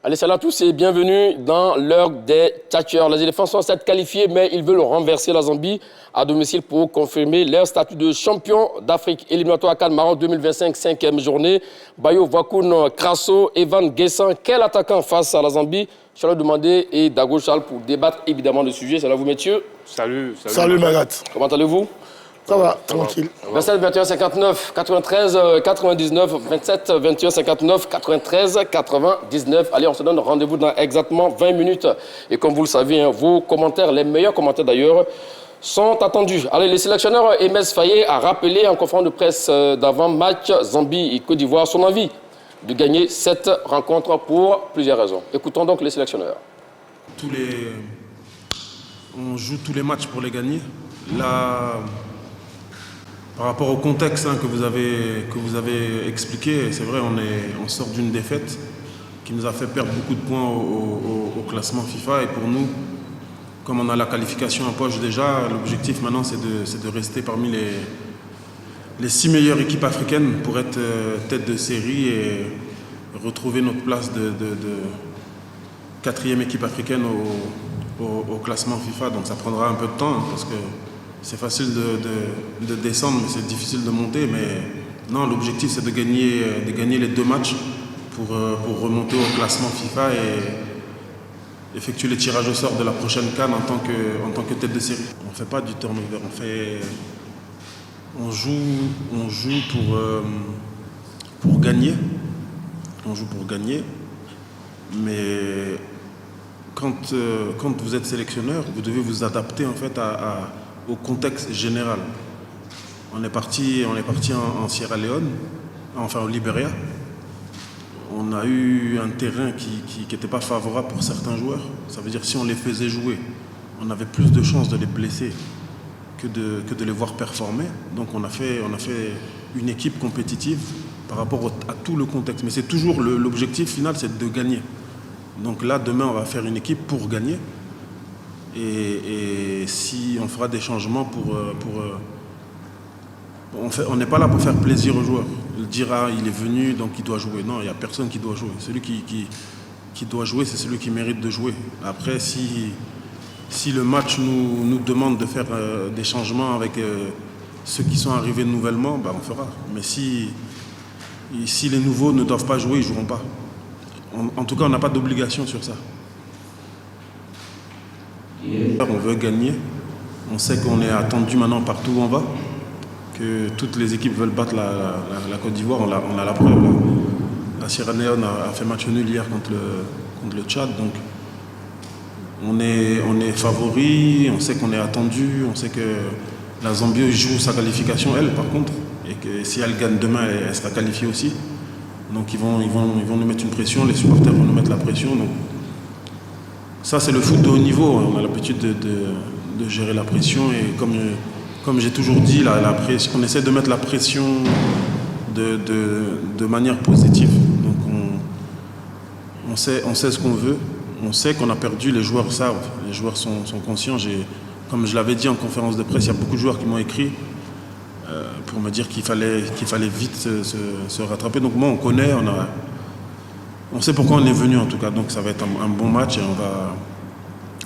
Allez, salut à tous et bienvenue dans l'heure des tchatcheurs. Les éléphants sont certes qualifiés, mais ils veulent renverser la Zambie à domicile pour confirmer leur statut de champion d'Afrique. Éliminatoire CAN Maroc 2025, 5e journée. Bayo Wakoun, Krasso, Evan Guessan, quel attaquant face à la Zambie? Je vais leur demander et Dago Charles pour débattre évidemment de sujet. Salut à vous, messieurs. Salut Magat. Comment allez-vous? Ça va, tranquille. 27 21 59 93 99 27 21 59 93 99. Allez, on se donne rendez-vous dans exactement 20 minutes. Et comme vous le savez, vos commentaires, les meilleurs commentaires d'ailleurs, sont attendus. Allez, les sélectionneurs Emes Faye a rappelé en conférence de presse d'avant-match Zambie et Côte d'Ivoire son envie de gagner cette rencontre pour plusieurs raisons. Écoutons donc les sélectionneurs. On joue tous les matchs pour les gagner. Là, par rapport au contexte que vous avez expliqué, c'est vrai, on sort d'une défaite qui nous a fait perdre beaucoup de points au classement FIFA. Et pour nous, comme on a la qualification en poche déjà, l'objectif maintenant c'est de rester parmi les 6 meilleures équipes africaines pour être tête de série et retrouver notre place de 4e équipe africaine au classement FIFA. Donc ça prendra un peu de temps parce que c'est facile de descendre, mais c'est difficile de monter. Mais non, l'objectif, c'est de gagner les 2 matchs pour remonter au classement FIFA et effectuer le tirage au sort de la prochaine CAN en tant que tête de série. On ne fait pas du turnover, on joue pour gagner. On joue pour gagner, mais quand vous êtes sélectionneur, vous devez vous adapter en fait au contexte général. On est parti en Sierra Leone, enfin au Libéria. On a eu un terrain qui n'était pas favorable pour certains joueurs. Ça veut dire que si on les faisait jouer, on avait plus de chances de les blesser que de les voir performer. Donc on a fait une équipe compétitive par rapport à tout le contexte. Mais c'est toujours l'objectif final, c'est de gagner. Donc là, demain, on va faire une équipe pour gagner. Et si on fera des changements on n'est pas là pour faire plaisir aux joueurs. Dire il est venu donc il doit jouer. Non, il n'y a personne qui doit jouer. Celui qui doit jouer, c'est celui qui mérite de jouer. Après, si le match nous demande de faire des changements avec ceux qui sont arrivés nouvellement, on fera. Mais si les nouveaux ne doivent pas jouer, ils ne joueront pas. En tout cas, on n'a pas d'obligation sur ça. On veut gagner. On sait qu'on est attendu maintenant partout où on va. Que toutes les équipes veulent battre la Côte d'Ivoire. On a la preuve. La Sierra Leone a fait match nul hier contre le Tchad. Donc, on est favori. On sait qu'on est attendu. On sait que la Zambie joue sa qualification, elle, par contre. Et que si elle gagne demain, elle sera qualifiée aussi. Donc ils vont nous mettre une pression, les supporters vont nous mettre la pression. Donc, ça, c'est le foot de haut niveau. On a l'habitude de gérer la pression. Et comme j'ai toujours dit, on essaie de mettre la pression de manière positive. Donc on sait ce qu'on veut. On sait qu'on a perdu, les joueurs savent. Les joueurs sont conscients. Comme je l'avais dit en conférence de presse, il y a beaucoup de joueurs qui m'ont écrit pour me dire qu'il fallait vite se rattraper. Donc moi, on connaît, on sait pourquoi on est venu en tout cas. Donc ça va être un bon match et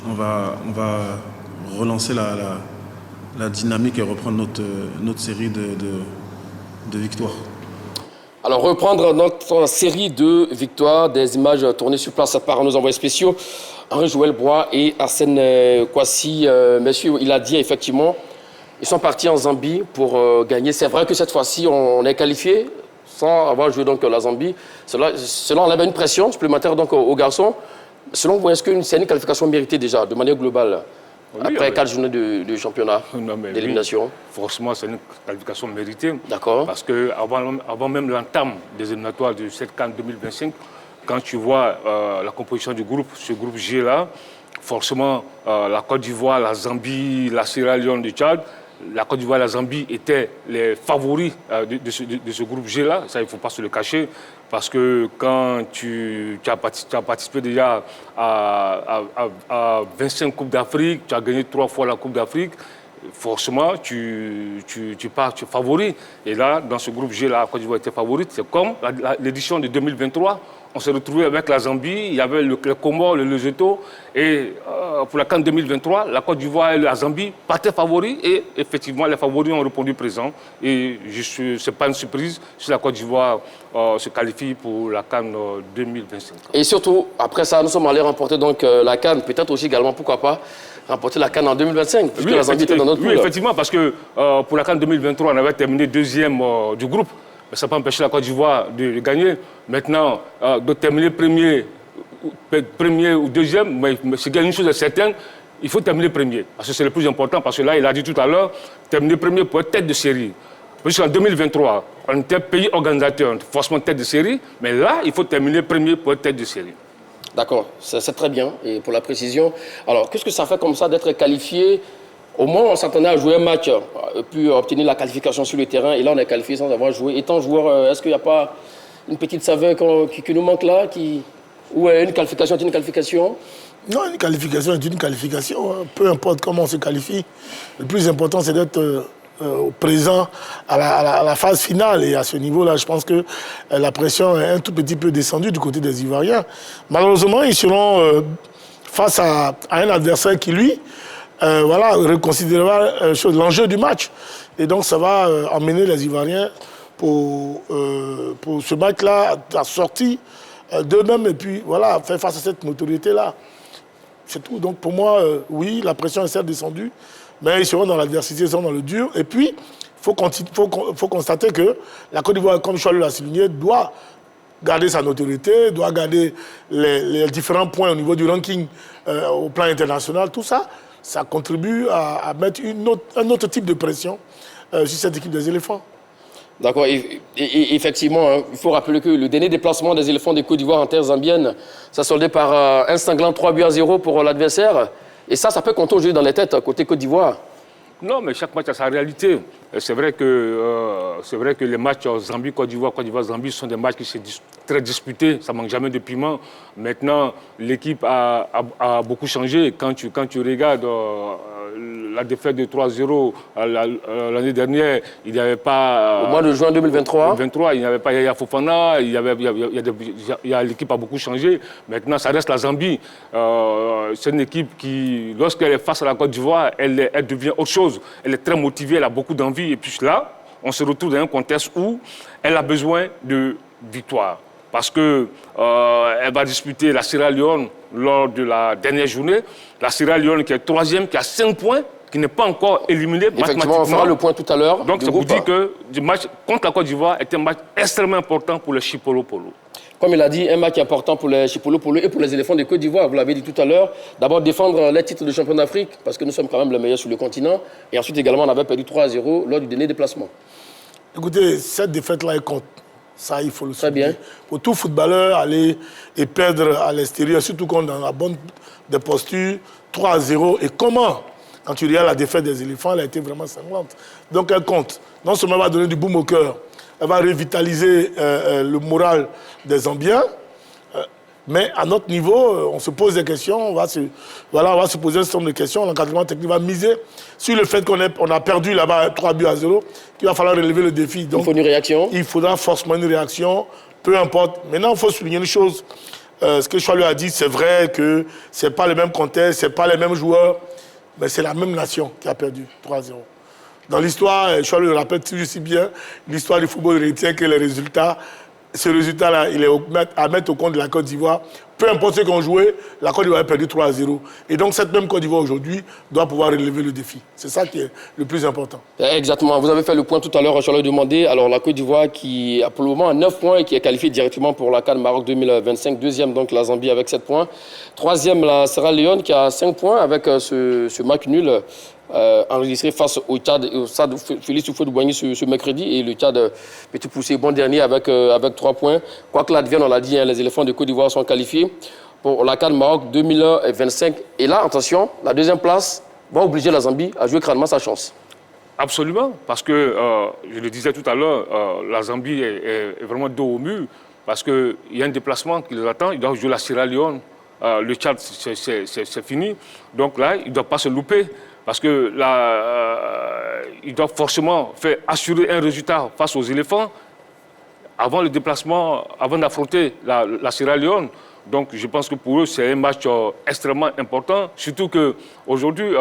on va relancer la dynamique et reprendre notre série de victoires. Alors, reprendre notre série de victoires, des images tournées sur place par nos envoyés spéciaux, Henri-Joël Bois et Arsène Kwasi. Messieurs, il a dit effectivement, ils sont partis en Zambie pour gagner. C'est vrai que cette fois-ci, on est qualifié sans avoir joué donc la Zambie. Cela enlève une pression supplémentaire donc aux garçons. Selon vous, est-ce que c'est une qualification méritée déjà, de manière globale, après 4 journées de championnat, d'élimination? Oui, forcément, c'est une qualification méritée. D'accord. Parce qu'avant même l'entame des éliminatoires de cette CAN 2025, quand tu vois la composition du groupe, ce groupe G-là, forcément, la Côte d'Ivoire, la Zambie, la Sierra Leone, le Tchad, la Côte d'Ivoire et la Zambie étaient les favoris de ce groupe G-là. Ça, il ne faut pas se le cacher. Parce que quand tu as participé déjà à 25 Coupes d'Afrique, tu as gagné 3 fois la Coupe d'Afrique, forcément, tu pars, tu es favori. Et là, dans ce groupe G, la Côte d'Ivoire était favorite. C'est comme l'édition de 2023 on s'est retrouvé avec la Zambie, il y avait le Comores, le Lesotho, et pour la CAN 2023, la Côte d'Ivoire et la Zambie partaient favoris, et effectivement, les favoris ont répondu présent. Et ce n'est pas une surprise si la Côte d'Ivoire se qualifie pour la CAN 2025. Et surtout, après ça, nous sommes allés remporter donc, la CAN, peut-être aussi également, pourquoi pas, remporter la CAN en 2025, puisque la Zambie était dans notre poule. Oui, effectivement, parce que pour la CAN 2023, on avait terminé deuxième du groupe. Mais ça n'a pas empêché la Côte d'Ivoire de gagner. Maintenant, de terminer premier ou deuxième, mais c'est une chose certaine, il faut terminer premier. Parce que c'est le plus important, parce que là, il a dit tout à l'heure, terminer premier pour être tête de série. Puisqu'en 2023, on était pays organisateur, forcément tête de série, mais là, il faut terminer premier pour être tête de série. D'accord, c'est très bien, et pour la précision. Alors, qu'est-ce que ça fait comme ça d'être qualifié? Au moins, on s'attendait à jouer un match, puis obtenir la qualification sur le terrain, et là, on est qualifié sans avoir joué. Étant joueur, est-ce qu'il n'y a pas une petite saveur qui nous manque là, ou une qualification est une qualification? Non, une qualification est une qualification. Hein. Peu importe comment on se qualifie. Le plus important, c'est d'être présent à la phase finale. Et à ce niveau-là, je pense que la pression est un tout petit peu descendue du côté des Ivoiriens. Malheureusement, ils seront face à un adversaire qui, lui, reconsidérera l'enjeu du match. Et donc, ça va emmener les Ivoiriens pour ce match-là à sortir d'eux-mêmes et puis voilà, faire face à cette notoriété-là. C'est tout. Donc, pour moi, oui, la pression est certes descendue, mais ils seront dans l'adversité, ils seront dans le dur. Et puis, il faut constater que la Côte d'Ivoire, comme Choilu l'a souligné, doit garder sa notoriété, doit garder les différents points au niveau du ranking au plan international. Tout ça, ça contribue à mettre un autre type de pression sur cette équipe des éléphants. D'accord. Et effectivement, hein, il faut rappeler que le dernier déplacement des éléphants de Côte d'Ivoire en terre zambienne, ça soldé par un sanglant 3-0 pour l'adversaire. Et ça peut compter aujourd'hui dans les têtes côté Côte d'Ivoire. Non, mais chaque match a sa réalité. C'est vrai que les matchs Zambie-Côte d'Ivoire, Côte d'Ivoire-Zambie sont des matchs qui sont très disputés. Ça ne manque jamais de piment. Maintenant, l'équipe a beaucoup changé. Quand tu regardes la défaite de 3-0 l'année dernière, il n'y avait pas... Au mois de juin 2023. Il n'y avait pas Yaya Fofana, l'équipe a beaucoup changé. Maintenant, ça reste la Zambie. C'est une équipe qui, lorsqu'elle est face à la Côte d'Ivoire, elle devient autre chose. Elle est très motivée, elle a beaucoup d'envie. Et puis là, on se retrouve dans un contexte où elle a besoin de victoire. Parce qu'elle va disputer la Sierra Leone lors de la dernière journée. La Sierra Leone qui est troisième, qui a 5 points, qui n'est pas encore éliminée mathématiquement. On fera le point tout à l'heure. Donc ça vous dit que le match contre la Côte d'Ivoire est un match extrêmement important pour le Chipolo Polo. Comme il a dit, un match important pour les Chipolo Polo et pour les éléphants de Côte d'Ivoire. Vous l'avez dit tout à l'heure. D'abord, défendre les titres de champion d'Afrique, parce que nous sommes quand même les meilleurs sur le continent. Et ensuite, également, on avait perdu 3-0 lors du dernier déplacement. Écoutez, cette défaite-là, elle compte. Ça, il faut le souligner. Très bien. Pour tout footballeur, aller et perdre à l'extérieur, surtout quand on est dans la bonne des postures, 3-0. Et comment? Quand tu regardes la défaite des éléphants, elle a été vraiment sanglante. Donc, elle compte. Non seulement elle va donner du baume au cœur, elle va revitaliser le moral des Zambiens, mais à notre niveau, on se pose des questions, on va se poser un certain nombre de questions. L'encadrement technique va miser sur le fait qu'on a perdu là-bas 3-0, qu'il va falloir relever le défi. Donc, il faut une réaction. Il faudra forcément une réaction, peu importe. Maintenant, il faut souligner une chose. Ce que Choilu a dit, c'est vrai que ce n'est pas le même contexte, ce n'est pas les mêmes joueurs, mais c'est la même nation qui a perdu 3-0. Dans l'histoire, Choilu le rappelle toujours si bien, l'histoire du football retient que les résultats, ce résultat-là, il est à mettre au compte de la Côte d'Ivoire. Peu importe ce qu'on jouait, la Côte d'Ivoire a perdu 3-0. Et donc, cette même Côte d'Ivoire aujourd'hui doit pouvoir relever le défi. C'est ça qui est le plus important. Exactement. Vous avez fait le point tout à l'heure, je l'ai demandé. Alors, la Côte d'Ivoire qui a pour le moment 9 points et qui est qualifiée directement pour la CAN Maroc 2025. Deuxième, donc, la Zambie avec 7 points. Troisième, la Sierra Leone qui a 5 points avec ce match nul enregistré face au Tchad, au stade Félix Houphouët-Boigny ce mercredi. Et le Tchad, petit poussé, bon dernier avec 3 points. Quoi que l'advienne, on l'a dit, hein, les éléphants de Côte d'Ivoire sont qualifiés pour la CAN Maroc 2025. Et là, attention, la deuxième place va obliger la Zambie à jouer crânement sa chance. Absolument, parce que, je le disais tout à l'heure, la Zambie est vraiment dos au mur, parce qu'il y a un déplacement qui les attend, ils doivent jouer la Sierra Leone. Le Tchad, c'est fini. Donc là, ils ne doivent pas se louper. Parce que là, ils doivent forcément assurer un résultat face aux éléphants. avant le déplacement, avant d'affronter la Sierra Leone. Donc je pense que pour eux, c'est un match extrêmement important. Surtout qu'aujourd'hui,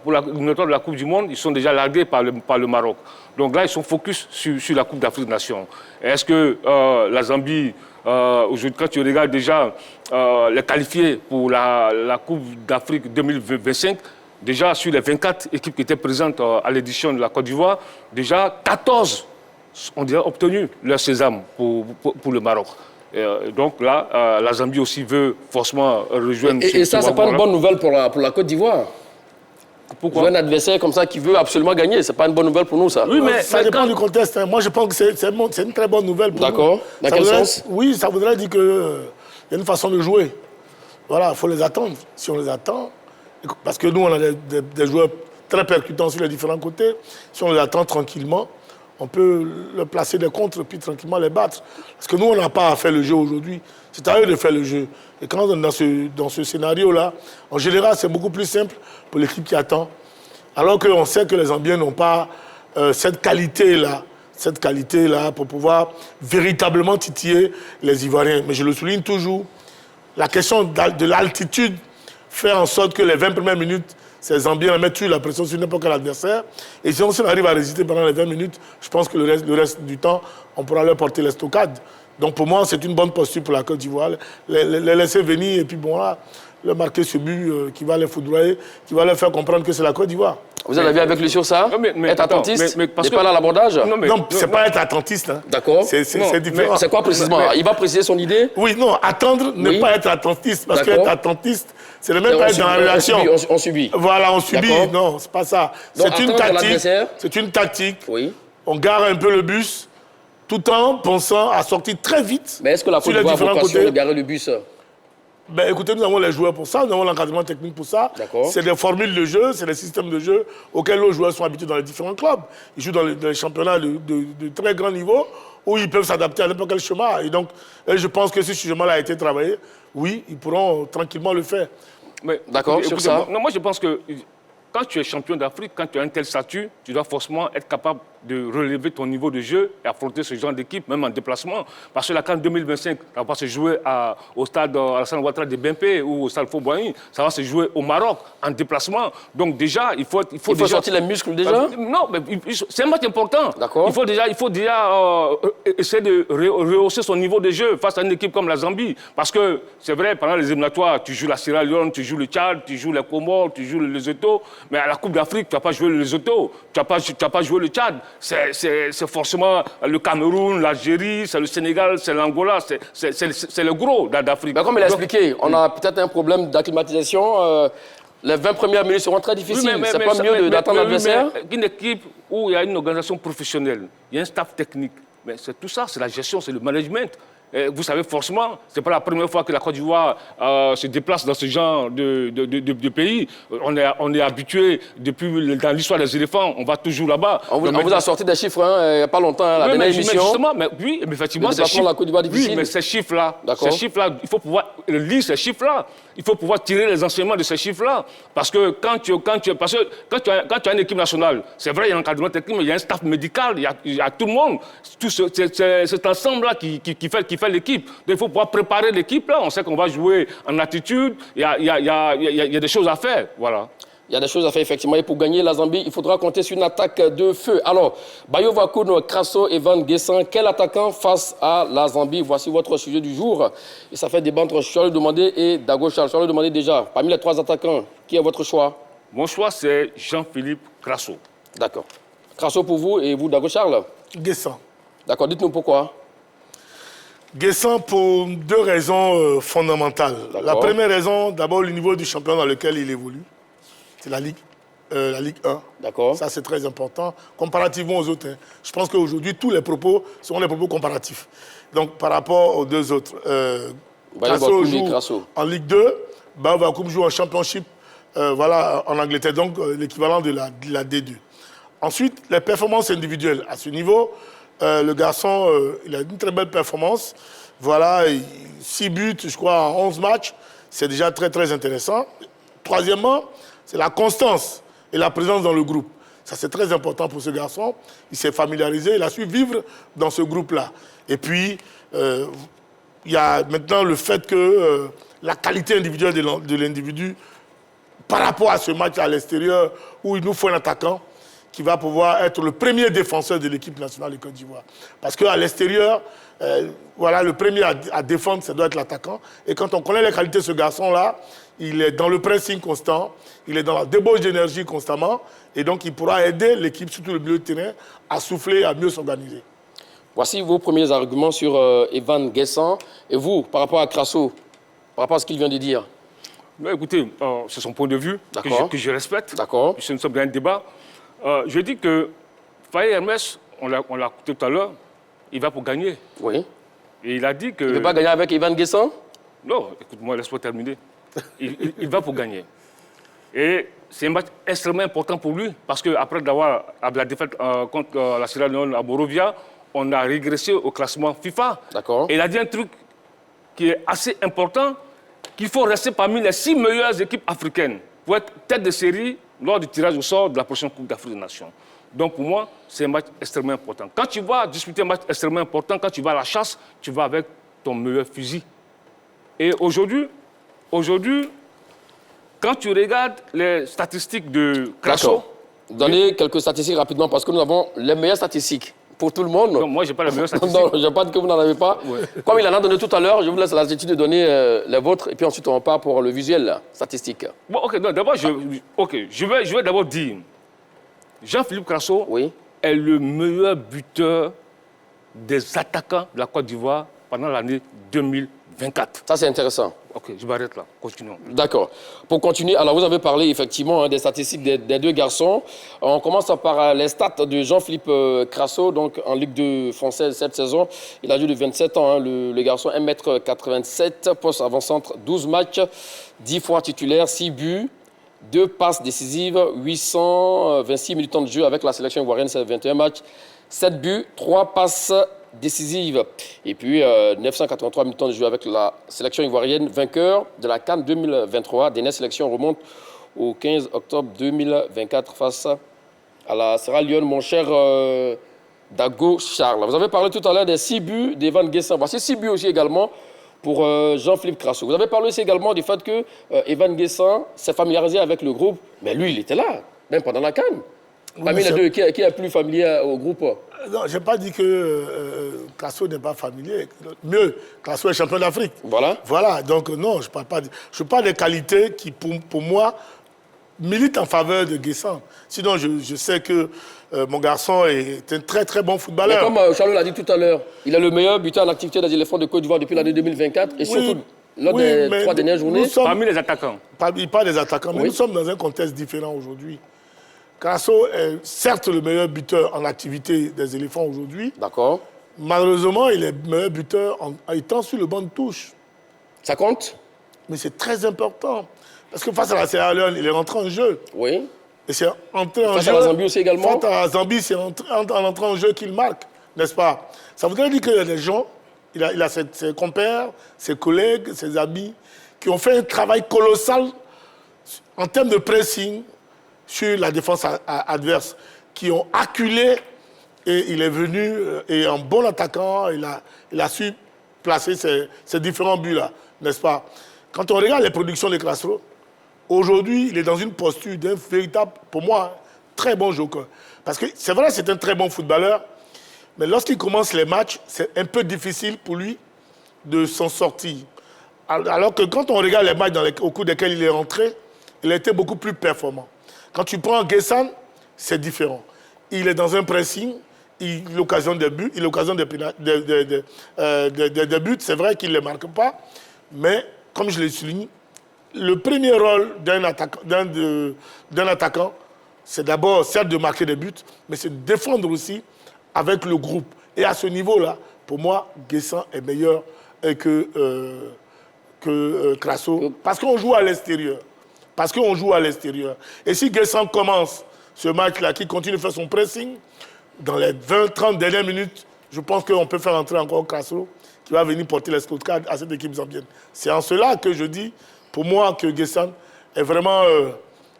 pour l'éliminatoire de la Coupe du Monde, ils sont déjà largués par le Maroc. Donc là, ils sont focus sur la Coupe d'Afrique des Nations. Est-ce que la Zambie, aujourd'hui, quand tu regardes déjà les qualifiés pour la Coupe d'Afrique 2025, déjà sur les 24 équipes qui étaient présentes à l'édition de la Côte d'Ivoire, déjà 14 ont déjà obtenu leur sésame pour le Maroc. Donc là, la Zambie aussi veut forcément rejoindre... Et ça, c'est pas une bonne nouvelle pour la Côte d'Ivoire. Pourquoi? Jouer un adversaire comme ça qui veut absolument gagner, c'est pas une bonne nouvelle pour nous, ça. Oui, mais ça dépend du contexte. Hein. Moi, je pense que c'est une très bonne nouvelle pour nous. D'accord. Dans quel sens? Oui, ça voudrait dire qu'il y a une façon de jouer. Voilà, il faut les attendre. Si on les attend, parce que nous, on a des joueurs très percutants sur les différents côtés. Si on les attend tranquillement, on peut leur placer des contres puis tranquillement les battre. Parce que nous, on n'a pas à faire le jeu aujourd'hui. C'est à eux de faire le jeu. Et quand dans ce scénario-là, en général, c'est beaucoup plus simple pour l'équipe qui attend. Alors qu'on sait que les Zambiens n'ont pas cette qualité-là pour pouvoir véritablement titiller les Ivoiriens. Mais je le souligne toujours, la question de l'altitude fait en sorte que les 20 premières minutes, ces Zambiens mettent la pression sur n'importe quel adversaire. Et si on arrive à résister pendant les 20 minutes, je pense que le reste du temps, on pourra leur porter l'estocade. Donc pour moi, c'est une bonne posture pour la Côte d'Ivoire. Les laisser venir et puis bon là, leur marquer ce but qui va les foudroyer, qui va leur faire comprendre que c'est la Côte d'Ivoire. Vous êtes d'accord avec lui sur ça? Être attentiste? Mais n'est pas là l'abordage? Non, c'est pas être attentiste. Hein. D'accord. C'est différent. C'est quoi précisément? Il va préciser son idée? Oui, non, attendre, ne pas être attentiste. Parce qu'être attentiste, c'est ne même pas être dans la relation. On subit. Voilà, on subit. Non, c'est pas ça. C'est une tactique. C'est une tactique. Oui. On gare un peu le bus, tout en pensant à sortir très vite. Mais est-ce que la Côte d'Ivoire a vocation de garer le bus? Ben, écoutez, nous avons les joueurs pour ça, nous avons l'encadrement technique pour ça. C'est des formules de jeu, c'est des systèmes de jeu auxquels nos joueurs sont habitués dans les différents clubs. Ils jouent dans les championnats de très grand niveau où ils peuvent s'adapter à n'importe quel chemin. Et donc, je pense que si ce chemin-là a été travaillé, oui, ils pourront tranquillement le faire. D'accord, sur ça. Moi, je pense que quand tu es champion d'Afrique, quand tu as un tel statut, tu dois forcément être capable de relever ton niveau de jeu et affronter ce genre d'équipe, même en déplacement. Parce que la CAN 2025, ça va pas se jouer au stade Alassane Ouattara de Bempé ou au stade Fauboigny, ça va se jouer au Maroc, en déplacement. Donc déjà, il faut déjà sortir les muscles déjà? Non, mais c'est un match important. D'accord. Il faut déjà essayer de rehausser son niveau de jeu face à une équipe comme la Zambie. Parce que c'est vrai, pendant les éliminatoires, tu joues la Sierra Leone, tu joues le Tchad, tu joues les Comores, tu joues le Lesotho. Mais à la Coupe d'Afrique, tu n'as pas joué le Lesotho, tu n'as pas joué le Tchad. C'est forcément le Cameroun, l'Algérie, c'est le Sénégal, c'est l'Angola, c'est le gros d'Afrique. Comme il a expliqué, on a peut-être un problème d'acclimatisation. Les 20 premières minutes seront très difficiles. Oui, c'est pas mieux d'attendre l'adversaire? Une équipe où il y a une organisation professionnelle, il y a un staff technique, mais c'est tout ça, c'est la gestion, c'est le management. Et vous savez forcément, ce n'est pas la première fois que la Côte d'Ivoire se déplace dans ce genre de pays. On est habitué, dans l'histoire des éléphants, on va toujours là-bas. On vous a sorti des chiffres il n'y a pas longtemps, la dernière émission. Justement, oui, mais effectivement, ces chiffres, la Côte d'Ivoire difficile. Oui, mais ces chiffres-là, il faut pouvoir lire ces chiffres-là. Il faut pouvoir tirer les enseignements de ces chiffres-là. Parce que quand tu as une équipe nationale, c'est vrai, il y a un encadrement technique, mais il y a un staff médical, il y a tout le monde. Tout cet ensemble-là qui fait l'équipe. Donc il faut pouvoir préparer l'équipe là. On sait qu'on va jouer en attitude. Il y a des choses à faire. Voilà. Il y a des choses à faire, effectivement. Et pour gagner la Zambie, il faudra compter sur une attaque de feu. Alors, Bayo Wakoun, Krasso et Van Guessan, quel attaquant face à la Zambie? Voici votre sujet du jour. Et ça fait débat entre Charles Demandé et Dago Charles. Charles Demandé déjà, parmi les trois attaquants, qui est votre choix? Mon choix, c'est Jean-Philippe Krasso. D'accord. Krasso pour vous et vous, Dago Charles? Guessan. D'accord, dites-nous pourquoi. Guessan pour deux raisons fondamentales. La première raison, d'abord le niveau du champion dans lequel il évolue. C'est la Ligue 1. D'accord. Ça, c'est très important, comparativement aux autres. Hein. Je pense qu'aujourd'hui, tous les propos seront des propos comparatifs. Donc, par rapport aux deux autres, Krasso joue en Ligue 2, Baovakoum joue en Championship en Angleterre, donc l'équivalent de la D2. Ensuite, les performances individuelles. À ce niveau, le garçon, il a une très belle performance. Voilà, 6 buts, je crois, en 11 matchs. C'est déjà très, très intéressant. Troisièmement, c'est la constance et la présence dans le groupe. Ça, c'est très important pour ce garçon. Il s'est familiarisé, il a su vivre dans ce groupe-là. Et puis, il y a maintenant le fait que la qualité individuelle de l'individu, par rapport à ce match à l'extérieur, où il nous faut un attaquant qui va pouvoir être le premier défenseur de l'équipe nationale de Côte d'Ivoire. Parce qu'à l'extérieur, voilà, le premier à défendre, ça doit être l'attaquant. Et quand on connaît les qualités de ce garçon-là, il est dans le pressing constant, il est dans la débauche d'énergie constamment, et donc il pourra aider l'équipe, surtout le milieu de terrain, à souffler, à mieux s'organiser. Voici vos premiers arguments sur Evan Guessant. Et vous, par rapport à Crasso, par rapport à ce qu'il vient de dire? Non, écoutez, c'est son point de vue que je respecte. D'accord. Nous sommes dans un débat. Je dis que Faye Hermès, on l'a écouté tout à l'heure, il va pour gagner. Oui. Et il a dit que... Il ne veut pas gagner avec Evan Guessant? Non, écoute-moi, laisse-moi terminer. Il va pour gagner. Et c'est un match extrêmement important pour lui, parce qu'après la défaite contre la Sierra Leone à Monrovia, on a régressé au classement FIFA. D'accord. Et il a dit un truc qui est assez important, qu'il faut rester parmi les 6 meilleures équipes africaines pour être tête de série lors du tirage au sort de la prochaine Coupe d'Afrique des Nations. Donc pour moi, c'est un match extrêmement important. Quand tu vas disputer un match extrêmement important, quand tu vas à la chasse, tu vas avec ton meilleur fusil. Et aujourd'hui, quand tu regardes les statistiques de Crasso... Donnez quelques statistiques rapidement, parce que nous avons les meilleures statistiques pour tout le monde. Non, moi, je n'ai pas les meilleures statistiques. Non, je ne pas dit que vous n'en avez pas. Ouais. Comme il en a donné tout à l'heure, je vous laisse la latitude de donner les vôtres, et puis ensuite on part pour le visuel statistique. Bon, ok, d'abord, je vais d'abord dire, Jean-Philippe Crasso est le meilleur buteur des attaquants de la Côte d'Ivoire pendant l'année 2024. Ça, c'est intéressant. Ok, je m'arrête là. Continuons. D'accord. Pour continuer, alors vous avez parlé effectivement des statistiques des deux garçons. On commence par les stats de Jean-Philippe Crasso, donc en Ligue 2 française cette saison. Il a joué de 27 ans, hein, le garçon, 1,87 m, poste avant-centre, 12 matchs, 10 fois titulaire, 6 buts, 2 passes décisives, 826 minutes de jeu avec la sélection ivoirienne, c'est 21 matchs, 7 buts, 3 passes décisive. Et puis, 983 minutes de jeu avec la sélection ivoirienne, vainqueur de la CAN 2023. Dernière sélection remonte au 15 octobre 2024 face à la Sierra Leone, mon cher Dago Charles. Vous avez parlé tout à l'heure des 6 buts d'Evan Guessant. Voici 6 buts aussi également pour Jean-Philippe Crasso. Vous avez parlé aussi également du fait que Evan Guessant s'est familiarisé avec le groupe. Mais lui, il était là, même pendant la CAN. Parmi les deux, qui est plus familier au groupe? Non, je n'ai pas dit que Crasso n'est pas familier. Mieux, Crasso est champion d'Afrique. Voilà. Voilà, donc non, je parle des qualités qui, pour moi, militent en faveur de Guessant. Sinon, je sais que mon garçon est un très, très bon footballeur. Mais comme Charles l'a dit tout à l'heure, il est le meilleur buteur en activité des éléphants de Côte d'Ivoire depuis l'année 2024 et surtout lors des 3 dernières journées. Parmi les attaquants. Il parle des attaquants, mais nous sommes dans un contexte différent aujourd'hui. Crasso est certes le meilleur buteur en activité des éléphants aujourd'hui. D'accord. Malheureusement, il est le meilleur buteur en étant sur le banc de touche. Ça compte? Mais c'est très important. Parce que face à la Sierra Leone, il est rentré en jeu. Oui. Et c'est entré en jeu. Face à la Zambie aussi également? Face à la Zambie, c'est en entrant en jeu qu'il marque, n'est-ce pas? Ça voudrait dire qu'il y a des gens, il a ses compères, ses collègues, ses amis, qui ont fait un travail colossal en termes de pressing, sur la défense adverse, qui ont acculé, et il est venu, et en bon attaquant, il a su placer ces différents buts-là, n'est-ce pas? Quand on regarde les productions de Crasso, aujourd'hui, il est dans une posture d'un véritable, pour moi, très bon joker. Parce que c'est vrai, c'est un très bon footballeur, mais lorsqu'il commence les matchs, c'est un peu difficile pour lui de s'en sortir. Alors que quand on regarde les matchs au cours desquels il est rentré, il a été beaucoup plus performant. Quand tu prends Guessant, c'est différent. Il est dans un pressing, il occasionne des buts, il occasionne des buts. C'est vrai qu'il ne les marque pas, mais comme je l'ai souligné, le premier rôle d'un attaquant, c'est d'abord, certes, de marquer des buts, mais c'est de défendre aussi avec le groupe. Et à ce niveau-là, pour moi, Guessant est meilleur que Crasso, parce qu'on joue à l'extérieur. Et si Guessant commence ce match-là, qui continue de faire son pressing, dans les 20-30 dernières minutes, je pense qu'on peut faire entrer encore Crasso, qui va venir porter les scorecards à cette équipe zambienne. C'est en cela que je dis, pour moi, que Guessant est vraiment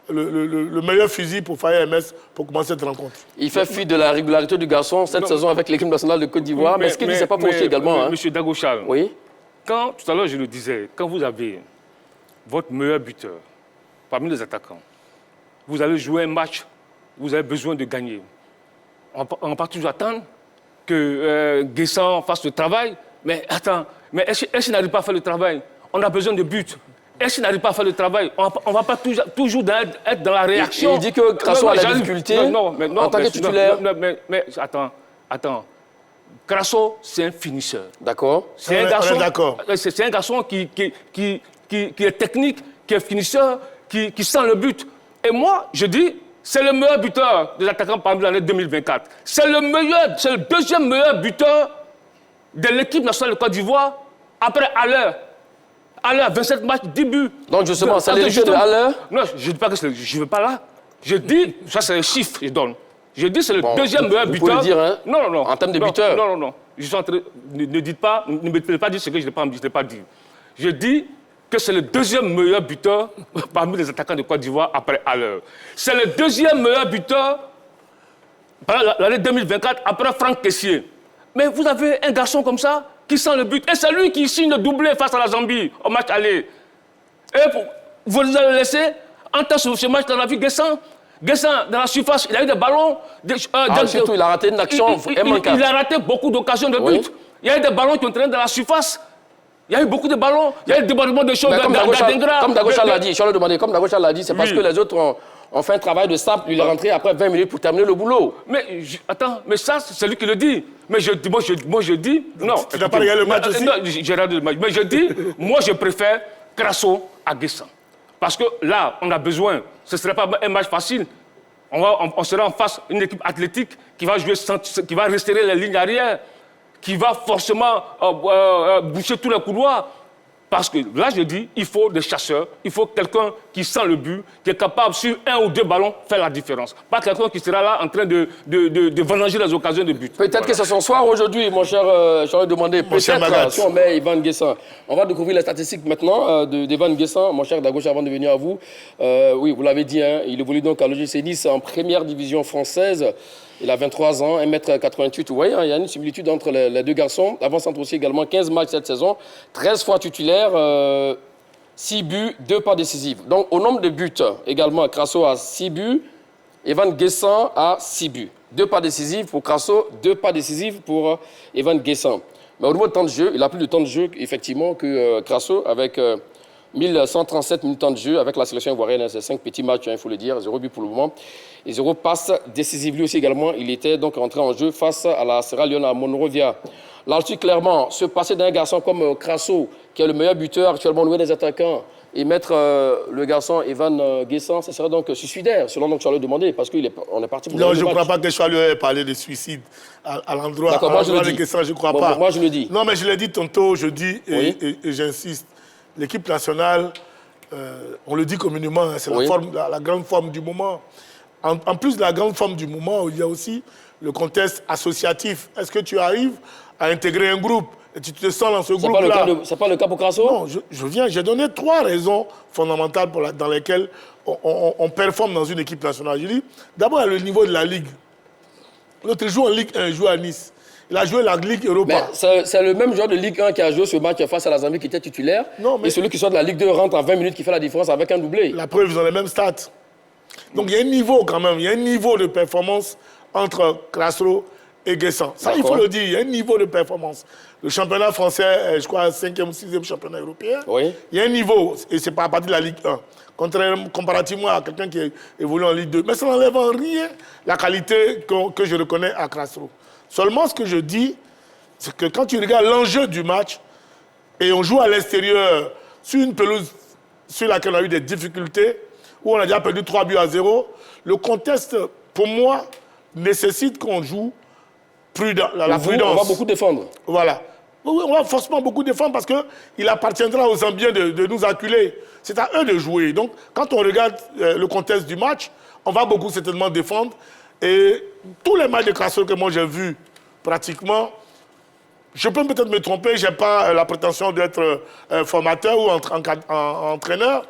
le meilleur fusil pour Faye MS pour commencer cette rencontre. Il fait fi de la régularité du garçon cette saison avec l'équipe nationale de Côte d'Ivoire. Mais est-ce qu'il ne s'est pas fauché également? Monsieur Dagochal, oui. Quand, tout à l'heure, je le disais, quand vous avez votre meilleur buteur parmi les attaquants, vous allez jouer un match, vous avez besoin de gagner. On ne va pas toujours attendre que Guessant fasse le travail. Mais attends, mais est-ce qu'il n'arrive pas à faire le travail? On a besoin de buts. Est-ce qu'il n'arrive pas à faire le travail? On ne va pas toujours être dans la réaction. Il dit que Crasso a la difficulté en tant que titulaire. Mais attends. Crasso, c'est un finisseur. D'accord. C'est un garçon qui est technique, qui est finisseur, qui sent le but. Et moi, je dis, c'est le meilleur buteur des attaquants parmi l'année 2024. C'est le deuxième meilleur buteur de l'équipe nationale de Côte d'Ivoire après Haller. Haller, 27 matchs, 10 buts. Donc justement, c'est l'héritier de Haller? Non, je ne dis pas que je ne veux pas là. Je dis, ça c'est les chiffres que je donne. Je dis c'est le deuxième meilleur buteur. Vous pouvez le dire, hein? Non. En termes de buteur? Non. Je suis en train ne dites pas, ne me faites pas dire ce que je n'ai pas dit. Je dis que c'est le deuxième meilleur buteur parmi les attaquants de Côte d'Ivoire après Haller. C'est le deuxième meilleur buteur l'année 2024 après Franck Kessié. Mais vous avez un garçon comme ça qui sent le but. Et c'est lui qui signe le doublé face à la Zambie au match aller. Et vous allez le laisser entrer sur ce match dans la vie Guessant. Guessant, dans la surface, il a eu des ballons. Surtout, il a raté une action immanquable. Il a raté beaucoup d'occasions de but. Il y a eu des ballons qui ont traîné dans la surface. Il y a eu beaucoup de ballons. Il y a eu des débordements de choses. Comme Dagochal l'a dit, c'est parce que les autres ont fait un travail de sable. Il est rentré après 20 minutes pour terminer le boulot. Mais attends, mais ça, c'est lui qui le dit. Mais moi, je dis... Non. Tu n'as pas regardé le match aussi? Non, j'ai regardé le match. Mais je dis, moi, je préfère Crasso à Guessant. Parce que là, on a besoin. Ce ne serait pas un match facile. On sera en face d'une équipe athlétique qui va jouer, qui va resserrer les lignes arrière, qui va forcément boucher tous les couloirs. Parce que là, je dis, il faut des chasseurs, il faut quelqu'un qui sent le but, qui est capable, sur un ou deux ballons, faire la différence. Pas quelqu'un qui sera là en train de venanger les occasions de but. Peut-être que c'est son soir aujourd'hui, mon cher Charles Demandé. Peut-être si on met Ivan Guessant. On va découvrir les statistiques maintenant d'Ivan Guessant. Mon cher Dagoch, avant de venir à vous. Oui, vous l'avez dit, hein, il évolue donc à l'OGC Nice en première division française. Il a 23 ans, 1m88. Vous voyez, il y a une similitude entre les deux garçons. Avant-centre aussi également, 15 matchs cette saison, 13 fois titulaire, 6 buts, 2 pas décisifs. Donc, au nombre de buts, également, Crasso a 6 buts, Ivan Guessant a 6 buts. 2 pas décisifs pour Crasso, 2 pas décisifs pour Ivan Guessant. Mais au niveau de temps de jeu, il a plus de temps de jeu, effectivement, que Crasso, avec 1137 minutes de temps de jeu avec la sélection ivoirienne. C'est 5 petits matchs, il faut le dire, 0 but pour le moment. Et 0 passe décisive. Lui aussi également, il était donc rentré en jeu face à la Sierra Leone à Monrovia. Là-dessus, clairement, se passer d'un garçon comme Crasso, qui est le meilleur buteur actuellement loin des attaquants, et mettre le garçon Ivan Guessant, ça serait donc suicidaire, selon donc Charles demandé, parce qu'on est parti pour non, je ne crois pas que Charles ait parlé de suicide à l'endroit de Guessant, je ne crois pas. Moi, je le dis. Non, mais je l'ai dit tantôt, je dis et j'insiste. L'équipe nationale, on le dit communément, hein, c'est la grande forme du moment. En plus de la grande forme du moment, il y a aussi le contexte associatif. Est-ce que tu arrives à intégrer un groupe et tu te sens dans ce groupe-là? C'est pas le cas pour Crasso? Non, j'ai donné 3 raisons fondamentales dans lesquelles on performe dans une équipe nationale. Je dis, d'abord, le niveau de la Ligue. L'autre joue en Ligue 1, il joue à Nice. Il a joué la Ligue Europa. C'est le même joueur de Ligue 1 qui a joué ce match face à la Zambie qui était titulaire. Non, et celui qui sort de la Ligue 2 rentre en 20 minutes qui fait la différence avec un doublé. La preuve, ils ont les mêmes stats. Donc il y a un niveau quand même, il y a un niveau de performance entre Crasso et Guessant. Ça, il faut le dire, il y a un niveau de performance. Le championnat français, je crois, 5e ou 6e championnat européen. Oui. Il y a un niveau, et ce n'est pas à partir de la Ligue 1. Comparativement à quelqu'un qui évolue en Ligue 2. Mais ça n'enlève en rien la qualité que je reconnais à Crasso. Seulement, ce que je dis, c'est que quand tu regardes l'enjeu du match, et on joue à l'extérieur sur une pelouse sur laquelle on a eu des difficultés, où on a déjà perdu 3 buts à 0, le contexte, pour moi, nécessite qu'on joue la prudence. On va beaucoup défendre. Voilà. Oui, on va forcément beaucoup défendre parce qu'il appartiendra aux Zambiens de nous acculer. C'est à eux de jouer. Donc, quand on regarde le contexte du match, on va beaucoup certainement défendre. Et tous les matchs de Crasso que moi j'ai vus, pratiquement, je peux peut-être me tromper, je n'ai pas la prétention d'être formateur ou entraîneur.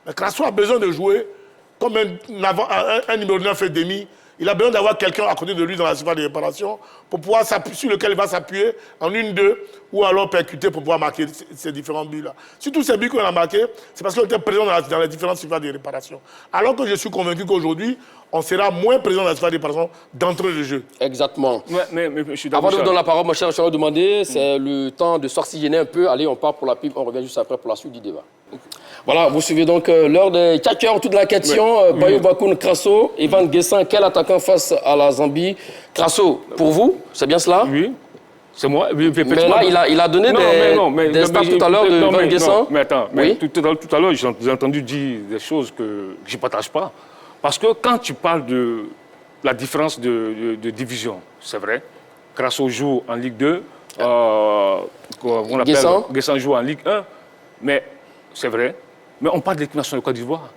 Mais Crasso a besoin de jouer comme un numéro 9 et demi, il a besoin d'avoir quelqu'un à côté de lui dans la surface de réparation pour pouvoir sur lequel il va s'appuyer en 1-2 ou alors percuter pour pouvoir marquer ces différents buts-là. Si tous ces buts qu'on a marqués, c'est parce qu'on était présent dans les différentes surfaces de réparation. Alors que je suis convaincu qu'aujourd'hui, on sera moins présent dans la surface de réparation d'entrée de jeu. Exactement. Mais je suis d'accord. Avant de vous donner la parole, mon cher, je vais vous demander, c'est le temps de s'oxygéner un peu. Allez, on part pour la pub, on revient juste après pour la suite du débat. Voilà, vous suivez donc l'heure des tchatcheurs autour de la question. Bayo Bakoun, Crasso, Evan Guessant, quel attaquant face à la Zambie? Crasso, pour vous, c'est bien cela? Oui, c'est moi. Mais là, il a donné des stats tout à l'heure de Evan Guessant. Mais attends, oui? tout à l'heure, j'ai entendu dire des choses que je ne partage pas. Parce que quand tu parles de la différence de division, c'est vrai, Crasso joue en Ligue 2, Guessant joue en Ligue 1, mais c'est vrai. Mais on parle de l'équipe nationale de Côte d'Ivoire.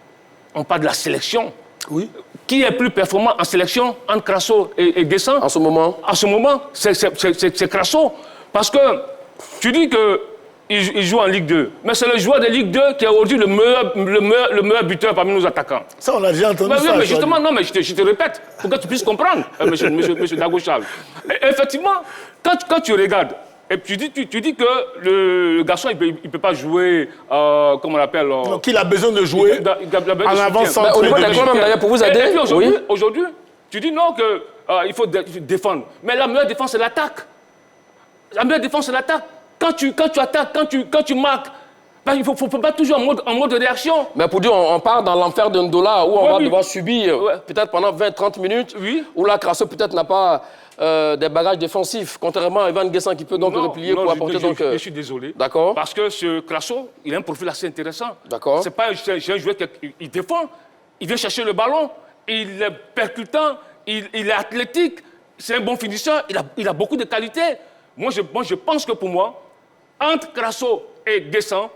On parle de la sélection. Oui. Qui est plus performant en sélection entre Crasso et Guessant? En ce moment? En ce moment, c'est Crasso. Parce que tu dis qu'il joue en Ligue 2. Mais c'est le joueur de Ligue 2 qui est aujourd'hui le meilleur buteur parmi nos attaquants. Ça, on a déjà entendu ça. Oui, mais justement, non, mais je te répète, pour que tu puisses comprendre, monsieur Dago Charles. Effectivement, quand tu regardes, et puis tu dis que le garçon, il ne peut pas jouer, comme on l'appelle... qu'il a besoin de jouer en avant-centre. Au niveau des clubs, d'ailleurs, pour vous aider. Et puis aujourd'hui, tu dis non, qu'il faut défendre. Mais la meilleure défense, c'est l'attaque. La meilleure défense, c'est l'attaque. Quand tu attaques, quand tu marques, ben, il ne faut pas toujours en mode de réaction. Mais pour dire, on part dans l'enfer d'un dollar où on va devoir subir peut-être pendant 20-30 minutes, où là, Crasso peut-être n'a pas des bagages défensifs, contrairement à Evan Guessant qui peut donc replier pour apporter donc... Je suis désolé. D'accord. Parce que ce Crasso, il a un profil assez intéressant. D'accord. C'est pas un joueur qui défend, il vient chercher le ballon, il est percutant, il est athlétique, c'est un bon finisseur, il a beaucoup de qualités. Moi, je pense que pour moi, entre Crasso et Guessant,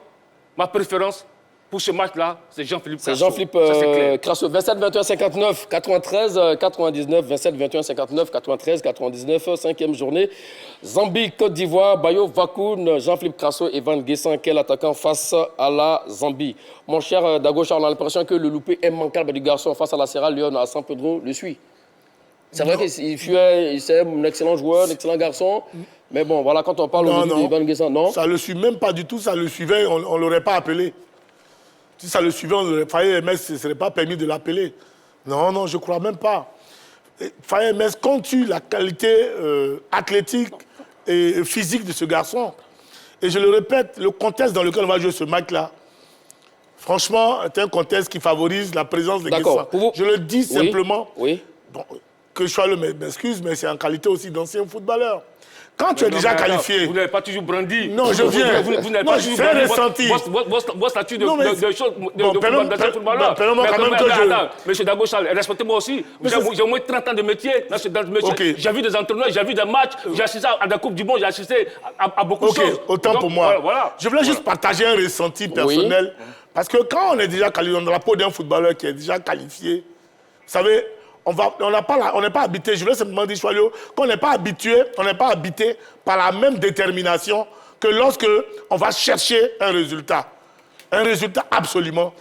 ma préférence pour ce match-là, c'est Jean-Philippe Crasso. C'est Jean-Philippe Crasso. 27 21 59 93 99. 27 21 59 93 99. 5e journée. Zambie, Côte d'Ivoire, Bayo Vakoun, Jean-Philippe Crasso, Evan Guessant. Quel attaquant face à la Zambie? Mon cher Dago Charles, on a l'impression que le loupé immanquable du garçon face à la Sierra Leone à San Pedro le suit. C'est vrai qu'il c'est un excellent joueur, un excellent garçon. Mais bon, voilà, quand on parle aujourd'hui d'Evan Guessant, non. Ça ne le suit même pas du tout, ça le suivait, on ne l'aurait pas appelé. Si ça le suivait, Faye MS, ce ne serait pas permis de l'appeler. Non, je ne crois même pas. Faye MS compte la qualité athlétique et physique de ce garçon. Et je le répète, le contexte dans lequel on va jouer ce match-là, franchement, c'est un contexte qui favorise la présence de Guessant. Je le dis simplement. Oui. Bon, que Choileau m'excuse, mais c'est en qualité aussi d'ancien footballeur. Quand tu es déjà qualifié... Vous n'avez pas toujours brandi. Non, je viens. Vous n'avez pas toujours brandi votre statut de footballeur. Monsieur Dago Charles, respectez-moi aussi. J'ai au moins 30 ans de métier. J'ai vu des entraîneurs, j'ai vu des matchs, j'ai assisté à la Coupe du Monde, j'ai assisté à beaucoup de choses. Autant pour moi. Je voulais juste partager un ressenti personnel. Parce que quand on est déjà qualifié, dans la peau d'un footballeur qui est déjà qualifié, vous savez... On n'est pas habité, je voulais simplement dire, Choileau, qu'on n'est pas habitué, on n'est pas habité par la même détermination que lorsque on va chercher un résultat. Un résultat absolument.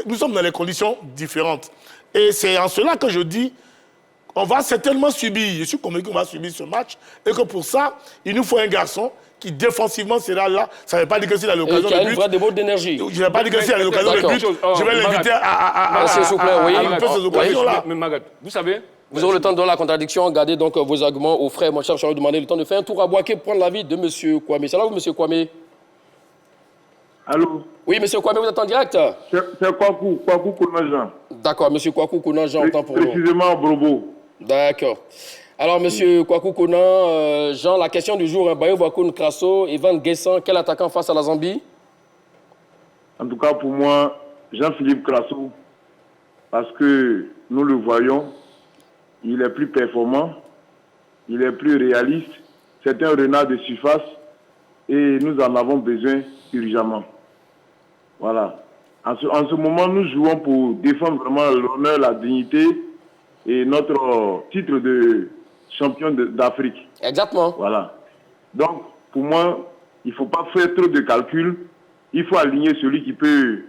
Nous sommes dans des conditions différentes. Et c'est en cela que je dis, on va certainement subir, je suis convaincu qu'on va subir ce match, et que pour ça, il nous faut un garçon qui défensivement sera là. Ça ne veut pas dire que s'il a l'occasion de but... Il a une vraie dévote d'énergie. Je ne vais pas dire que s'il a l'occasion de but, je vais l'inviter à faire ces occasions-là. Mais Magat, vous savez... Vous aurez le temps de la contradiction, gardez donc vos arguments aux frères. Mon cher, je vais vous demander le temps de faire un tour à Boaké pour prendre l'avis de M. Kwame. C'est là où M. Kwame? Allô? Oui, M. Kwame, vous êtes en direct? C'est Kwaku Kounajan. D'accord, M. Kwaku Kounajan, autant pour vous. Précisément Brobo. D'accord. Alors, M. Kwaku Kounan, Jean, la question du jour, Bayo Vakoun, Crasso, Evan Guessant, quel attaquant face à la Zambie? En tout cas, pour moi, Jean-Philippe Crasso, parce que nous le voyons, il est plus performant, il est plus réaliste, c'est un renard de surface et nous en avons besoin urgemment. Voilà. En ce moment, nous jouons pour défendre vraiment l'honneur, la dignité et notre titre de champion d'Afrique. Exactement. Voilà. Donc, pour moi, il ne faut pas faire trop de calculs. Il faut aligner celui qui peut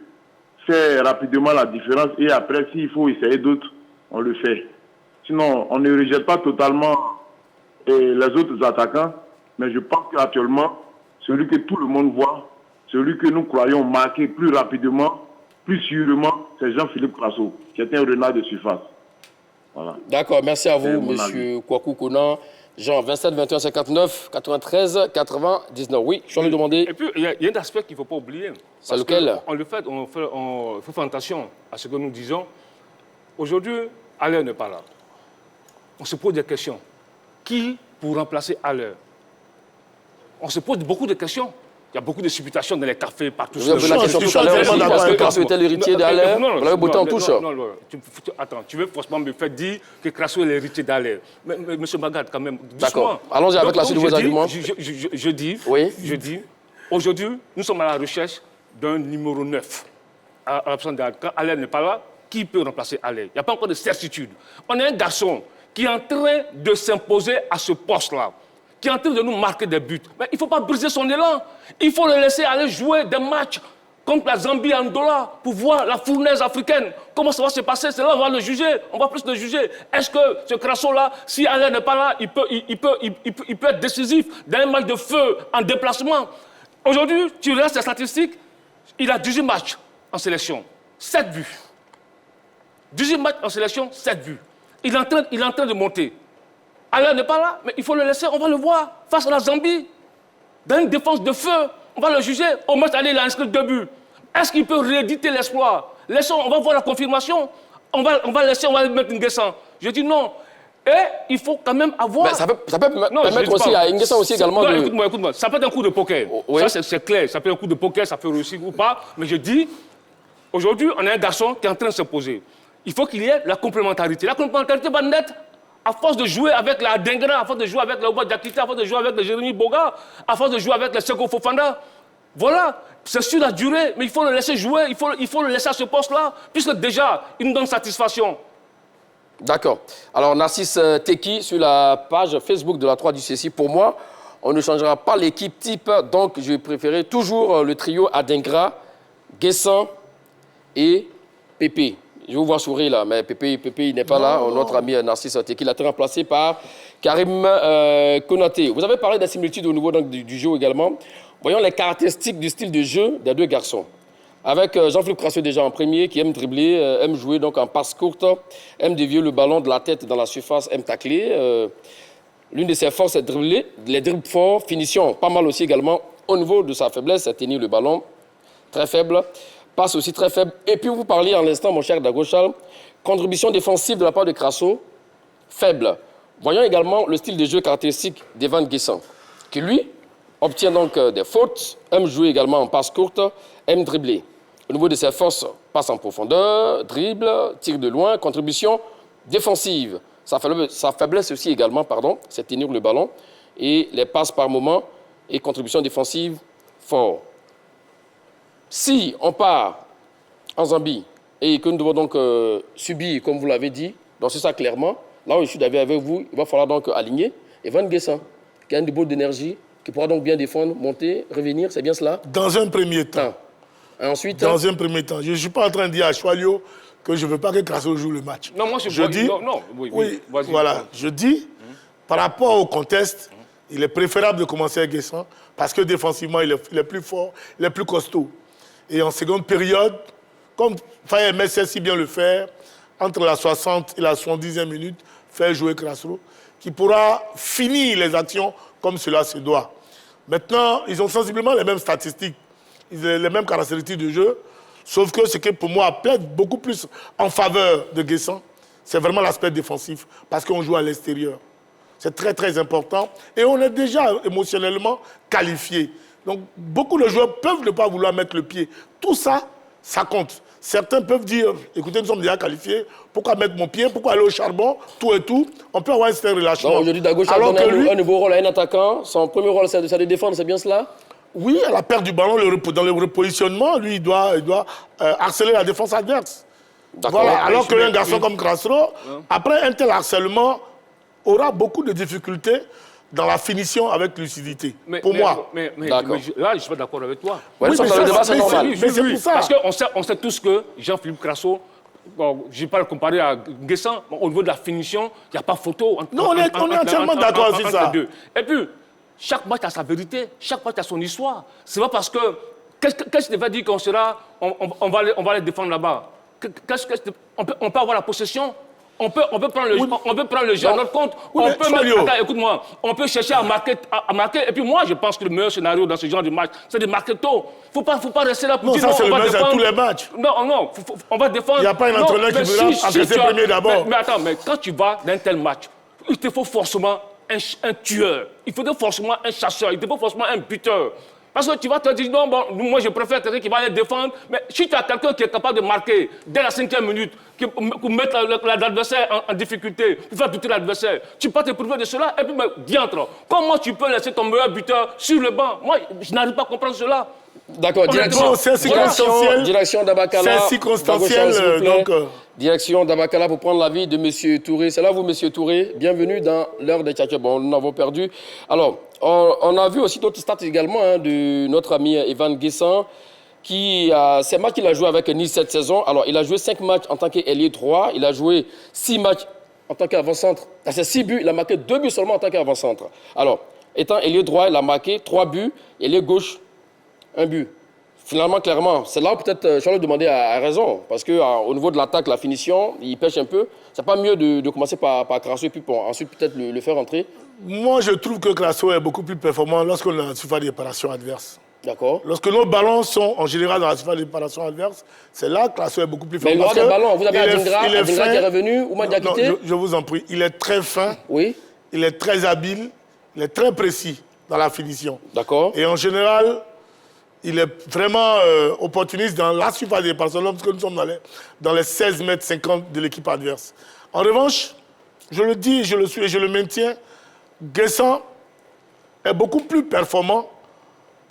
fait rapidement la différence et après, s'il faut essayer d'autres, on le fait. Sinon, on ne rejette pas totalement les autres attaquants, mais je pense qu'actuellement, celui que tout le monde voit, celui que nous croyons marquer plus rapidement, plus sûrement, c'est Jean-Philippe Crasso, qui est un renard de surface. Voilà. D'accord, merci à vous, M. Kouakou Konan. Jean, 27, 21, 59, 93, 99. Oui, je vais lui demander. Et puis, il y a un aspect qu'il ne faut pas oublier. C'est lequel? On faut faire attention à ce que nous disons. Aujourd'hui, Haller n'est pas là. On se pose des questions. Qui pour remplacer Haller? On se pose beaucoup de questions. Il y a beaucoup de supputations dans les cafés, partout. Vous avez la question tout à l'heure aussi, parce que Crasso était l'héritier d'Haller. Vous l'avez botté en touche. Non, attends, tu veux forcément me faire dire que Crasso est l'héritier d'Haller. Mais M. Magad, quand même, d'accord. Allons-y avec la suite de vos arguments. Je dis, aujourd'hui, nous sommes à la recherche d'un numéro 9. Quand Haller n'est pas là, qui peut remplacer Haller? Il n'y a pas encore de certitude. On a un garçon qui est en train de s'imposer à ce poste-là, qui est en train de nous marquer des buts. Mais il ne faut pas briser son élan. Il faut le laisser aller jouer des matchs contre la Zambie et Angola pour voir la fournaise africaine. Comment ça va se passer? C'est là qu'on va le juger. On va plus le juger. Est-ce que ce Crasso-là, si Haller n'est pas là, il peut être décisif dans un match de feu en déplacement? Aujourd'hui, tu regardes ses statistiques, il a 18 matchs en sélection, 7 buts. 18 matchs en sélection, 7 buts. Il est en train de monter. Haller n'est pas là, mais il faut le laisser, on va le voir face à la Zambie. Dans une défense de feu, on va le juger. Au match aller, il a inscrit 2 buts. Est-ce qu'il peut rééditer l'exploit? Laissons, on va voir la confirmation. On va laisser, on va mettre Nguessan. Je dis non. Et il faut quand même avoir... Mais ça peut permettre aussi à Nguessan aussi également de... Écoute-moi, ça peut être un coup de poker. Oui. Ça, c'est clair. Ça peut être un coup de poker, ça peut réussir ou pas. Mais je dis, aujourd'hui, on a un garçon qui est en train de se poser. Il faut qu'il y ait la complémentarité. La complémentarité va naître à force de jouer avec la Dengra, à force de jouer avec la Ouba Diakité, à force de jouer avec le Jérémy Boga, à force de jouer avec le Seko Fofana. Voilà, c'est sur la durée, mais il faut le laisser jouer, il faut le laisser à ce poste-là, puisque déjà, il nous donne satisfaction. D'accord. Alors, Narcisse Teki, sur la page Facebook de la 3 du CSI, pour moi, on ne changera pas l'équipe type, donc je préférais toujours le trio Adengra, Nguessan et Pépé. Je vous vois sourire là, mais Pépé il n'est pas là. Notre ami Narcisse Teki l'a été remplacé par Karim Konaté. Vous avez parlé des similitudes au niveau donc, du jeu également. Voyons les caractéristiques du style de jeu des deux garçons. Avec Jean-Philippe Crasso déjà en premier, qui aime dribbler, aime jouer donc en passe courte, aime dévier le ballon de la tête dans la surface, aime tacler. L'une de ses forces, c'est dribbler, les dribbles forts, finition, pas mal aussi également. Au niveau de sa faiblesse, c'est tenir le ballon, très faible. Passe aussi très faible. Et puis, vous parliez en l'instant, mon cher Dagochal, contribution défensive de la part de Crasso, faible. Voyons également le style de jeu caractéristique d'Evan Nguessan, qui lui obtient donc des fautes, aime jouer également en passe courte, aime dribbler. Au niveau de ses forces, passe en profondeur, dribble, tire de loin, contribution défensive. Sa faiblesse aussi également, c'est tenir le ballon et les passes par moment et contribution défensive fort. Si on part en Zambie et que nous devons donc subir, comme vous l'avez dit, donc c'est ça clairement, là où je suis d'accord avec vous, il va falloir donc aligner Evan Nguessan, qui a un début d'énergie, qui pourra donc bien défendre, monter, revenir, c'est bien cela? Dans un premier temps. Et ensuite, dans un premier temps. Je ne suis pas en train de dire à Choalio que je ne veux pas que Crasso joue le match. Non, moi je dis... Oui, voilà. Je dis, par rapport au contexte, il est préférable de commencer avec Nguessan parce que défensivement, il est plus fort, il est plus costaud. Et en seconde période, comme Faye sait si bien le faire, entre la 60 et la 70e minute, faire jouer Crasso, qui pourra finir les actions comme cela se doit. Maintenant, ils ont sensiblement les mêmes statistiques, les mêmes caractéristiques de jeu, sauf que ce qui, pour moi, plaide beaucoup plus en faveur de Nguessan, c'est vraiment l'aspect défensif, parce qu'on joue à l'extérieur. C'est très, très important. Et on est déjà émotionnellement qualifié. Donc, beaucoup de joueurs peuvent ne pas vouloir mettre le pied. Tout ça, ça compte. Certains peuvent dire, écoutez, nous sommes déjà qualifiés, pourquoi mettre mon pied, pourquoi aller au charbon, tout et tout. On peut avoir un certain relâchement. Aujourd'hui, Dagocha a donné un nouveau rôle à un attaquant. Son premier rôle, c'est de défendre, c'est bien cela? Oui, à la perte du ballon, dans le repositionnement, lui, il doit harceler la défense adverse. Voilà. Alors qu'un garçon comme Crasso, après un tel harcèlement, aura beaucoup de difficultés dans la finition avec lucidité. Mais, pour moi. D'accord. Là, je ne suis pas d'accord avec toi. Ouais, Oui, ça, mais dans le ça, débat, c'est mais normal. Mais c'est pour ça. Parce qu'on sait tous que Jean-Philippe Crasso, bon, je ne vais pas le comparer à Nguessan, au niveau de la finition, il n'y a pas photo. Non, on est entièrement d'accord sur ça. Et puis, chaque match a sa vérité, chaque match a son histoire. C'est pas parce que... Qu'est-ce que tu vas dire qu'on sera... On va les défendre là-bas. On peut avoir la possession. On peut prendre le jeu à notre compte. Écoute-moi, on peut chercher à marquer. Et puis moi, je pense que le meilleur scénario dans ce genre de match, c'est de marquer tôt. Faut pas rester là pour dire non, ça, c'est on le va match à défendre. tous les matchs. Non, on va défendre. Il n'y a pas un entraîneur qui voudra encaisser premier d'abord. Mais attends, mais quand tu vas dans un tel match, il te faut forcément un tueur. Il faut forcément un chasseur. Il te faut forcément un buteur. Parce que tu vas te dire, non, bon, moi je préfère quelqu'un qui va aller défendre. Mais si tu as quelqu'un qui est capable de marquer dès la 5e minute, pour mettre l'adversaire en difficulté, pour faire douter l'adversaire, tu peux te priver de cela. Et puis, diantre, comment tu peux laisser ton meilleur buteur sur le banc? Moi, je n'arrive pas à comprendre cela. D'accord, direction d'Abakala. C'est circonstanciel, donc... Direction d'Abakala pour prendre l'avis de M. Touré. C'est là vous, M. Touré. Bienvenue dans l'heure des tchatchers. Bon, nous n'avons perdu. Alors, on a vu aussi d'autres stats également de notre ami Evan Nguessan, qui a ces matchs qu'il a joué avec Nice cette saison. Alors, il a joué 5 matchs en tant qu'ailier droit. Il a joué 6 matchs en tant qu'avant-centre. Dans ces 6 buts, il a marqué 2 buts seulement en tant qu'avant-centre. Alors, étant ailier droit, il a marqué 3 buts. Ailier gauche, 1 but. Finalement, clairement, c'est là où peut-être Charles demandait a raison. Parce qu'au niveau de l'attaque, la finition, il pêche un peu. C'est pas mieux de commencer par Crasso et puis ensuite peut-être le faire entrer. Moi, je trouve que Crasso est beaucoup plus performant lorsqu'on a la surface de réparation adverse. D'accord. Lorsque nos ballons sont en général dans la surface de réparation adverse, c'est là que Crasso est beaucoup plus mais performant. Mais le ballon, vous avez Adingra qui est revenu, Oumar Diakité. Je vous en prie, il est très fin, oui. Il est très habile, il est très précis dans la finition. D'accord. Et en général... Il est vraiment opportuniste dans la surface de réparation lorsque nous sommes dans les 16 mètres 50 de l'équipe adverse. En revanche, je le dis, je le suis et je le maintiens, Nguessan est beaucoup plus performant.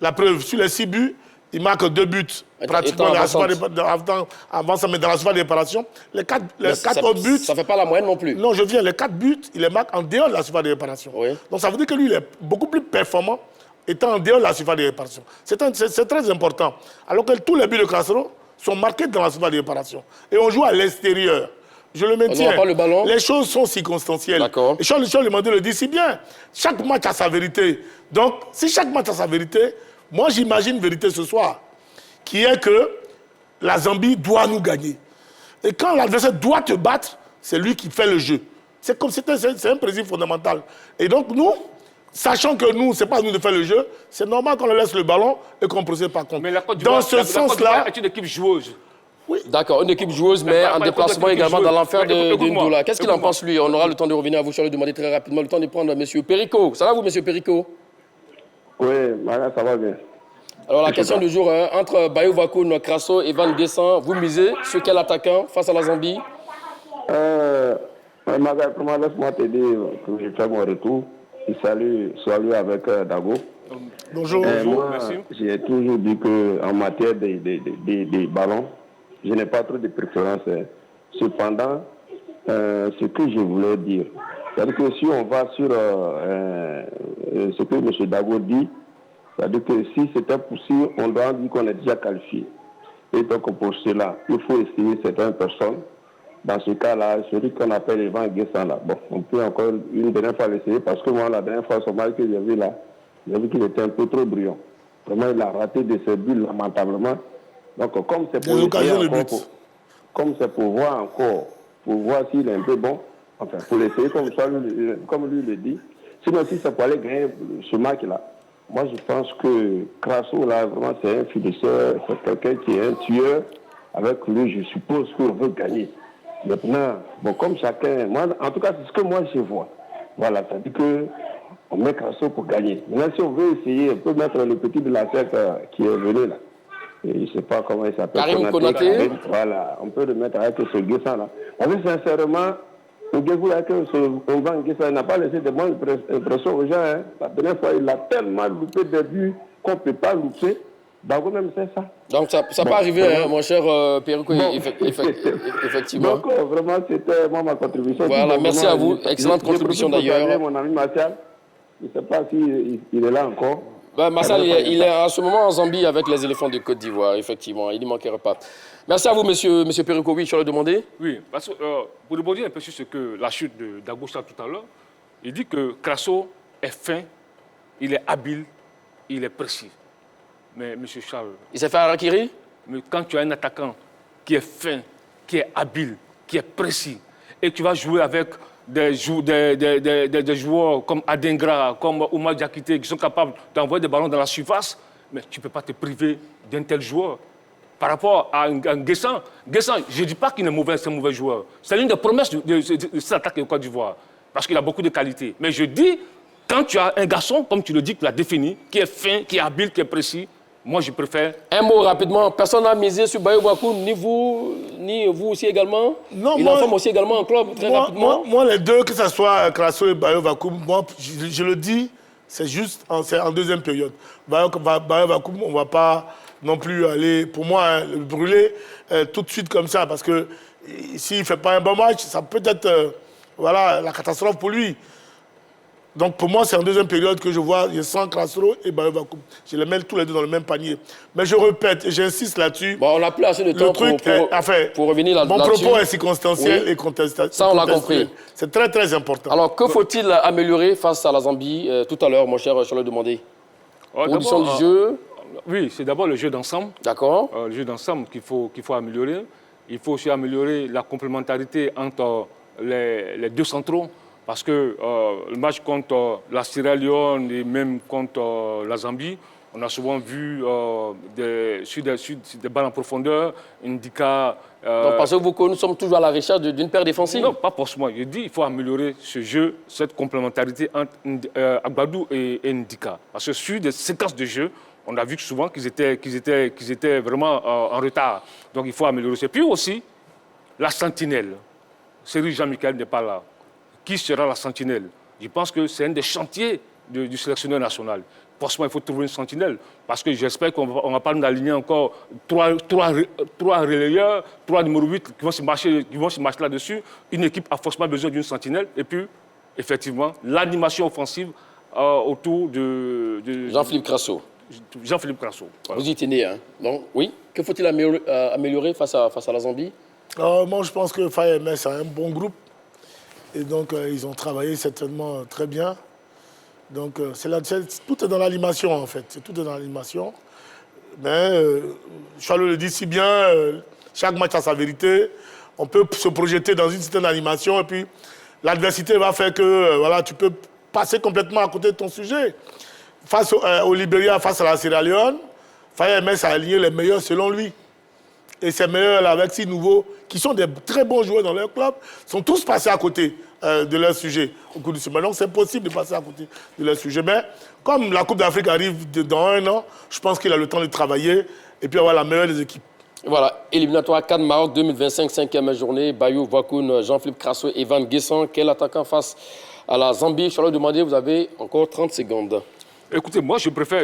La preuve, sur les 6 buts, il marque 2 buts pratiquement dans la surface de réparation. Les 4 autres buts... Ça ne fait pas la moyenne non plus. Non, je viens, les 4 buts, il les marque en dehors de la surface de réparation. Oui. Donc ça veut dire que lui, il est beaucoup plus performant étant en dehors de la surface de réparation. C'est très important. Alors que tous les buts de Crasso sont marqués dans la surface de réparation. Et on joue à l'extérieur. Je le maintiens. On n'a pas le ballon. Les choses sont circonstancielles. D'accord. Et Charles Lemandé le dit si bien. Chaque match a sa vérité. Donc, si chaque match a sa vérité, moi j'imagine une vérité ce soir, qui est que la Zambie doit nous gagner. Et quand l'adversaire doit te battre, c'est lui qui fait le jeu. C'est un principe fondamental. Et donc nous, sachant que nous, ce n'est pas à nous de faire le jeu, c'est normal qu'on leur laisse le ballon et qu'on procède par contre. Mais la Côte d'Ivoire, dans ce sens-là, est une équipe joueuse. Oui. D'accord, une équipe joueuse, mais en déplacement également dans l'enfer de Ndoula. Qu'est-ce qu'il en pense, lui? On aura le temps de revenir à vous, je vais lui demander très rapidement, le temps de prendre M. Perico. Ça va, vous, M. Perico? Oui, ça va bien. Alors, la question du jour, entre Bayo Wakoun, Crasso et Evan Nguessan, vous misez sur quel attaquant face à la Zambie? Laisse-moi te dire que je fais mon retour. Salut avec Dago. Bonjour. Moi, merci. J'ai toujours dit qu'en matière des ballons, je n'ai pas trop de préférence. Cependant, ce que je voulais dire, c'est-à-dire que si on va sur ce que M. Dago dit, c'est-à-dire que si c'était possible, on doit dire qu'on est déjà qualifié. Et donc pour cela, il faut essayer certaines personnes. Dans ce cas-là, celui qu'on appelle Evan Nguessan là. Bon, on peut encore une dernière fois l'essayer parce que moi, la dernière fois, son match que j'ai vu là, j'ai vu qu'il était un peu trop brillant. Vraiment, il a raté de ses buts lamentablement. Donc, comme c'est pour voir encore, pour voir s'il est un peu bon, enfin, pour l'essayer comme lui le dit. Sinon, si ça peut aller gagner ce match-là, moi, je pense que Crasso, là, vraiment, c'est un finisseur, c'est quelqu'un qui est un tueur. Avec lui, je suppose qu'on veut gagner. Maintenant, bon, comme chacun, moi, en tout cas, c'est ce que moi je vois. Voilà, ça dit qu'on met Crasso pour gagner. Maintenant, si on veut essayer, on peut mettre le petit de la tête qui est venu là. Et je ne sais pas comment il s'appelle. Karim Konaté. Voilà, on peut le mettre avec ce Nguessan là. Parce que sincèrement, on va Nguessan n'a pas laissé de bonnes impressions aux gens. Hein. La dernière fois, il a tellement loupé des buts qu'on ne peut pas louper. Dago même c'est ça. Donc ça peut arriver, hein, mon cher Perico, effectivement. Donc vraiment, c'était ma contribution. Voilà, merci à vous. Excellente contribution d'ailleurs. Mon ami Martial. Je ne sais pas s'il est là encore. Ben, Marcel, il est en ce moment en Zambie avec les éléphants de Côte d'Ivoire, effectivement. Il n'y manquerait pas. Merci à vous, monsieur Perico. Oui, je l'ai demandé. Oui, parce que pour rebondir un peu sur ce que la chute d'Agbocha tout à l'heure, il dit que Crasso est fin, il est habile, il est précis. Mais M. Charles, Il s'est fait harakiri? mais quand tu as un attaquant qui est fin, qui est habile, qui est précis, et tu vas jouer avec des joueurs comme Adengra, comme Oumar Diakité, qui sont capables d'envoyer des ballons dans la surface, mais tu ne peux pas te priver d'un tel joueur. Par rapport à un Guessan, je ne dis pas qu'il est mauvais, c'est un mauvais joueur. C'est l'une des promesses de cette attaque de Côte d'Ivoire, parce qu'il a beaucoup de qualités. Mais je dis, quand tu as un garçon, comme tu le dis, tu l'as défini, qui est fin, qui est habile, qui est précis, moi je préfère... Un mot rapidement. Personne n'a misé sur Bayo Wakoum, ni vous aussi également? Non, il en forme aussi également en club, très rapidement. Moi, les deux, que ce soit Crasso et Bayo Wakoum, moi, je le dis, c'est juste en deuxième période. Bayo Wakoum, on ne va pas non plus aller, pour moi, le brûler tout de suite comme ça, parce que s'il ne fait pas un bon match, ça peut être voilà, la catastrophe pour lui. Donc pour moi, c'est en deuxième période que je vois sans Crasso et Bayo Wakoum. Je les mets tous les deux dans le même panier. Mais je répète et j'insiste là-dessus. Bon, on n'a plus assez de temps pour revenir là-dessus. Mon propos est circonstanciel et contestataire. Ça, on l'a compris. C'est très, très important. Alors, que faut-il améliorer face à la Zambie tout à l'heure, mon cher, je l'ai demandé? Condition du jeu. Oui, c'est d'abord le jeu d'ensemble. D'accord. Le jeu d'ensemble qu'il faut améliorer. Il faut aussi améliorer la complémentarité entre les deux centraux. Parce que le match contre la Sierra Leone et même contre la Zambie, on a souvent vu sur des balles en profondeur, Ndika... Donc parce que nous sommes toujours à la recherche d'une paire défensive? Non, pas forcément. Je dis qu'il faut améliorer ce jeu, cette complémentarité entre Agbadou et Ndika. Parce que sur des séquences de jeu, on a vu souvent qu'ils étaient vraiment en retard. Donc il faut améliorer ça. Puis aussi, la sentinelle. Serge Jean-Michel n'est pas là. Qui sera la sentinelle? Je pense que c'est un des chantiers du sélectionneur national. Forcément, il faut trouver une sentinelle. Parce que j'espère qu'on ne va pas nous aligner encore trois relayeurs, 3 numéro 8 qui vont se marcher là-dessus. Une équipe a forcément besoin d'une sentinelle. Et puis, effectivement, l'animation offensive autour de Jean-Philippe Crasso. Jean-Philippe Crasso. Voilà. Vous y tenez, hein? Donc, oui. Que faut-il améliorer face à la Zambie? Moi, je pense que Faye MS a un bon groupe. Et donc, ils ont travaillé certainement très bien. Donc, tout est dans l'animation, en fait. Tout est dans l'animation. Mais, Charles le dit si bien, chaque match a sa vérité. On peut se projeter dans une certaine animation et puis l'adversité va faire que voilà, tu peux passer complètement à côté de ton sujet. Face au Libéria, face à la Sierra Leone, Faye MS a aligné les meilleurs selon lui. Et ces meilleurs, avec 6 nouveaux, qui sont des très bons joueurs dans leur club, sont tous passés à côté de leur sujet au cours du semaine. Donc c'est possible de passer à côté de leur sujet. Mais comme la Coupe d'Afrique arrive dans 1 an, je pense qu'il a le temps de travailler et puis avoir la meilleure des équipes. Voilà, éliminatoire CAN Maroc 2025, 5e journée. Bayo Wakoum, Jean-Philippe Crasso, Evan Guessan. Quel attaquant face à la Zambie? Je vais demander, vous avez encore 30 secondes. Écoutez, moi je préfère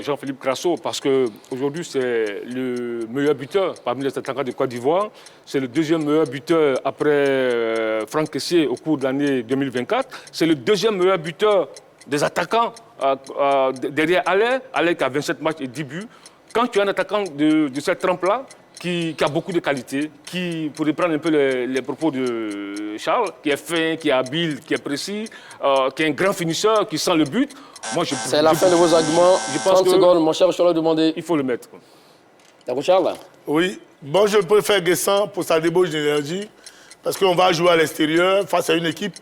Jean-Philippe Crasso parce qu'aujourd'hui c'est le meilleur buteur parmi les attaquants de Côte d'Ivoire. C'est le 2e meilleur buteur après Franck Kessié au cours de l'année 2024. C'est le 2e meilleur buteur des attaquants derrière Aller qui a 27 matchs et 10 buts. Quand tu as un attaquant de cette trempe-là, qui a beaucoup de qualités, qui, pour reprendre un peu les propos de Charles, qui est fin, qui est habile, qui est précis, qui est un grand finisseur, qui sent le but. C'est la fin de vos arguments. 30 secondes, mon cher, je vais demander. Il faut le mettre. D'accord, Charles? Oui. Moi, je préfère Guessan pour sa débauche d'énergie, parce qu'on va jouer à l'extérieur face à une équipe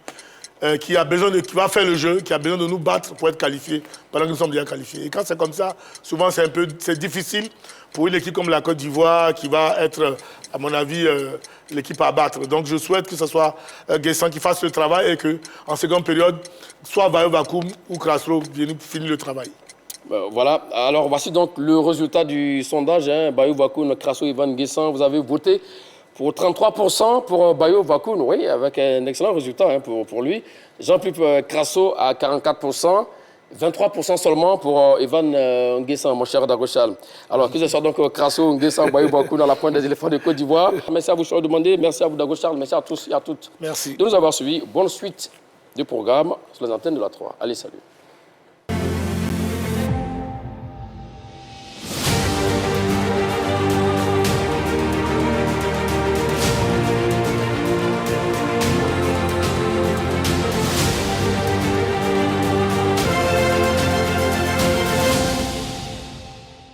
qui va faire le jeu, qui a besoin de nous battre pour être qualifié, pendant que nous sommes déjà qualifiés. Et quand c'est comme ça, souvent c'est difficile pour une équipe comme la Côte d'Ivoire qui va être, à mon avis, l'équipe à battre. Donc je souhaite que ce soit Guessan qui fasse le travail et qu'en seconde période, soit Bayo Wakoum ou Crasso viennent finir le travail. Voilà, alors voici donc le résultat du sondage. Bayo Wakoum, Crasso, Evan Guessan, vous avez voté pour 33% pour Bayo Wakoum, oui, avec un excellent résultat pour lui. Jean-Philippe Crasso à 44%. 23% seulement pour Evan Guessan, mon cher Dagochal. Alors, que ce soit donc Crasso, Nguessan, Bayo Wakoum dans la pointe des éléphants de Côte d'Ivoire. Merci à vous, je vais demander. Merci à vous, Dagochal. Merci à tous et à toutes Merci de nous avoir suivis. Bonne suite du programme sur les antennes de la 3. Allez, salut.